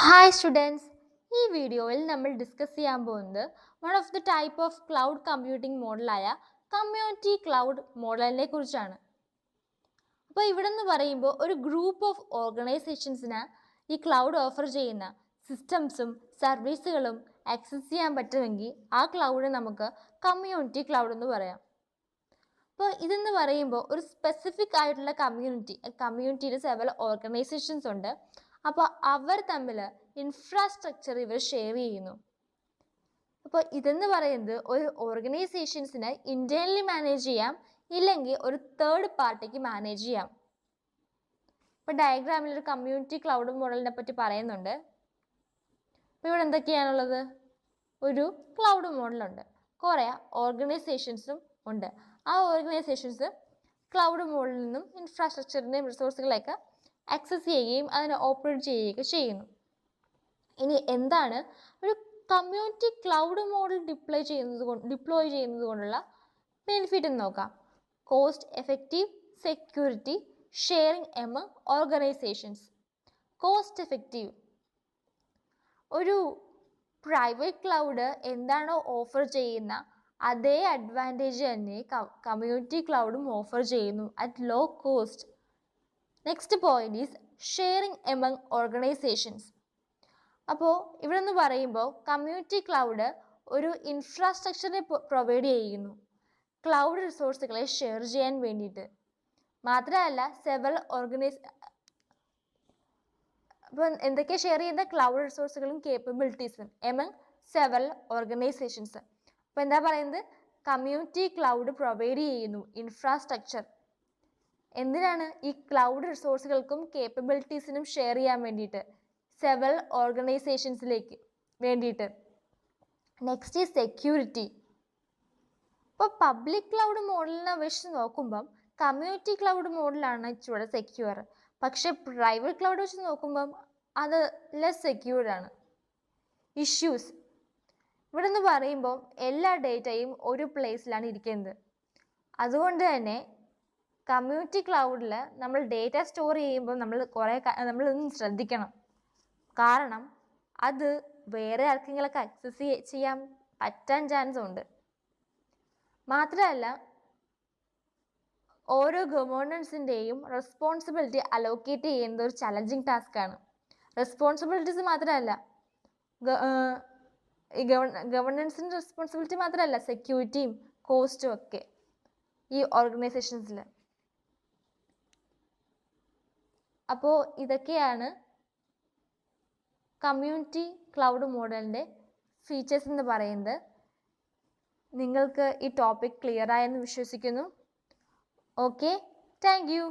Hi students, ഈ വീഡിയോയിൽ നമ്മൾ ഡിസ്കസ് ചെയ്യാൻ പോകുന്നത് one of the type of cloud computing മോഡലായ കമ്മ്യൂണിറ്റി ക്ലൗഡ് മോഡലിനെ കുറിച്ചാണ്. അപ്പോൾ ഇവിടെ നിന്ന് പറയുമ്പോൾ ഒരു ഗ്രൂപ്പ് ഓഫ് ഓർഗനൈസേഷൻസിന് ഈ ക്ലൗഡ് ഓഫർ ചെയ്യുന്ന സിസ്റ്റംസും സർവീസുകളും ആക്സസ് ചെയ്യാൻ പറ്റുമെങ്കിൽ ആ ക്ലൗഡ് നമുക്ക് കമ്മ്യൂണിറ്റി ക്ലൗഡ് എന്ന് പറയാം. അപ്പോൾ ഇതെന്ന് പറയുമ്പോൾ ഒരു സ്പെസിഫിക് ആയിട്ടുള്ള കമ്മ്യൂണിറ്റിയിൽ സെവൽ ഓർഗനൈസേഷൻസ് ഉണ്ട്. അപ്പോൾ അവർ തമ്മിൽ ഇൻഫ്രാസ്ട്രക്ചർ ഇവർ ഷെയർ ചെയ്യുന്നു. അപ്പോൾ ഇതെന്ന് പറയുന്നത് ഒരു ഓർഗനൈസേഷൻസിന് ഇന്റേണലി മാനേജ് ചെയ്യാം, ഇല്ലെങ്കിൽ ഒരു തേർഡ് പാർട്ടിക്ക് മാനേജ് ചെയ്യാം. ഇപ്പോൾ ഡയഗ്രാമിൽ ഒരു കമ്മ്യൂണിറ്റി ക്ലൗഡ് മോഡലിനെ പറ്റി പറയുന്നുണ്ട്. അപ്പോൾ ഇവിടെ എന്തൊക്കെയാണുള്ളത്? ഒരു ക്ലൗഡ് മോഡലുണ്ട്, കുറേ ഓർഗനൈസേഷൻസും ഉണ്ട്. ആ ഓർഗനൈസേഷൻസ് ക്ലൗഡ് മോഡലിൽ നിന്നും ഇൻഫ്രാസ്ട്രക്ചറിൻ്റെയും റിസോഴ്സുകളെയൊക്കെ ആക്സസ് ചെയ്യുകയും അതിനെ ഓപ്പറേറ്റ് ചെയ്യുകയൊക്കെ ചെയ്യുന്നു. ഇനി എന്താണ് ഒരു കമ്മ്യൂണിറ്റി ക്ലൗഡ് മോഡൽ ഡിപ്ലോയ് ചെയ്യുന്നത് കൊണ്ടുള്ള ബെനിഫിറ്റ് എന്ന് നോക്കാം. Cost effective, security, sharing among organisations. Cost effective, ഒരു പ്രൈവറ്റ് ക്ലൗഡ് എന്താണോ ഓഫർ ചെയ്യുന്ന അതേ അഡ്വാൻറ്റേജ് തന്നെ കമ്മ്യൂണിറ്റി ക്ലൗഡും ഓഫർ ചെയ്യുന്നു at low cost. Next point is sharing among organisations. അപ്പോൾ ഇവിടെ നിന്ന് പറയുമ്പോൾ കമ്മ്യൂണിറ്റി ക്ലൗഡ് ഒരു ഇൻഫ്രാസ്ട്രക്ചറിനെ പ്രൊവൈഡ് ചെയ്യുന്നു ക്ലൗഡ് റിസോഴ്സുകളെ ഷെയർ ചെയ്യാൻ വേണ്ടിയിട്ട്. മാത്രമല്ല അപ്പോൾ എന്തൊക്കെ ഷെയർ ചെയ്യുന്ന ക്ലൗഡ് റിസോഴ്സുകളും കേപ്പബിലിറ്റീസും എമംഗ് സെവൽ ഓർഗനൈസേഷൻസ്. അപ്പോൾ എന്താ പറയുന്നത്? കമ്മ്യൂണിറ്റി ക്ലൗഡ് പ്രൊവൈഡ് ചെയ്യുന്നു ഇൻഫ്രാസ്ട്രക്ചർ. എന്തിനാണ്? ഈ ക്ലൗഡ് റിസോഴ്സുകൾക്കും കേപ്പബിലിറ്റീസിനും ഷെയർ ചെയ്യാൻ വേണ്ടിയിട്ട്, സെവൽ ഓർഗനൈസേഷൻസിലേക്ക് വേണ്ടിയിട്ട്. നെക്സ്റ്റ് ഈ സെക്യൂരിറ്റി. ഇപ്പോൾ പബ്ലിക് ക്ലൗഡ് മോഡലിനെ അപേക്ഷിച്ച് നോക്കുമ്പം കമ്മ്യൂണിറ്റി ക്ലൗഡ് മോഡലാണ് ഇച്ചിരി സെക്യൂർ. പക്ഷെ പ്രൈവറ്റ് ക്ലൗഡ് വെച്ച് നോക്കുമ്പം അത് ലെസ് സെക്യൂർഡ് ആണ്. ഇഷ്യൂസ് ഇവിടെ നിന്ന് പറയുമ്പോൾ എല്ലാ ഡേറ്റയും ഒരു പ്ലേസിലാണ് ഇരിക്കുന്നത്. അതുകൊണ്ട് തന്നെ കമ്മ്യൂണിറ്റി ക്ലൗഡിൽ നമ്മൾ ഡേറ്റ സ്റ്റോർ ചെയ്യുമ്പോൾ നമ്മളൊന്ന് ശ്രദ്ധിക്കണം. കാരണം അത് വേറെ ആർക്കെങ്കിലൊക്കെ ആക്സസ് ചെയ്യാൻ പറ്റാൻ ചാൻസ് ഉണ്ട്. മാത്രമല്ല ഓരോ ഗവേണൻസിൻ്റെയും റെസ്പോൺസിബിലിറ്റി അലോക്കേറ്റ് ചെയ്യുന്നത് ഒരു ചലഞ്ചിങ് ടാസ്ക്കാണ്. റെസ്പോൺസിബിലിറ്റീസ് മാത്രമല്ല, ഗവർണൻസിൻ്റെ റെസ്പോൺസിബിലിറ്റി മാത്രമല്ല, സെക്യൂരിറ്റിയും കോസ്റ്റും ഒക്കെ ഈ ഓർഗനൈസേഷൻസിൽ. അപ്പോൾ ഇതൊക്കെയാണ് കമ്മ്യൂണിറ്റി ക്ലൗഡ് മോഡലിൻ്റെ ഫീച്ചേഴ്സ് എന്ന് പറയുന്നത്. നിങ്ങൾക്ക് ഈ ടോപ്പിക് ക്ലിയർ ആയെന്ന് വിശ്വസിക്കുന്നു. Okay, thank you.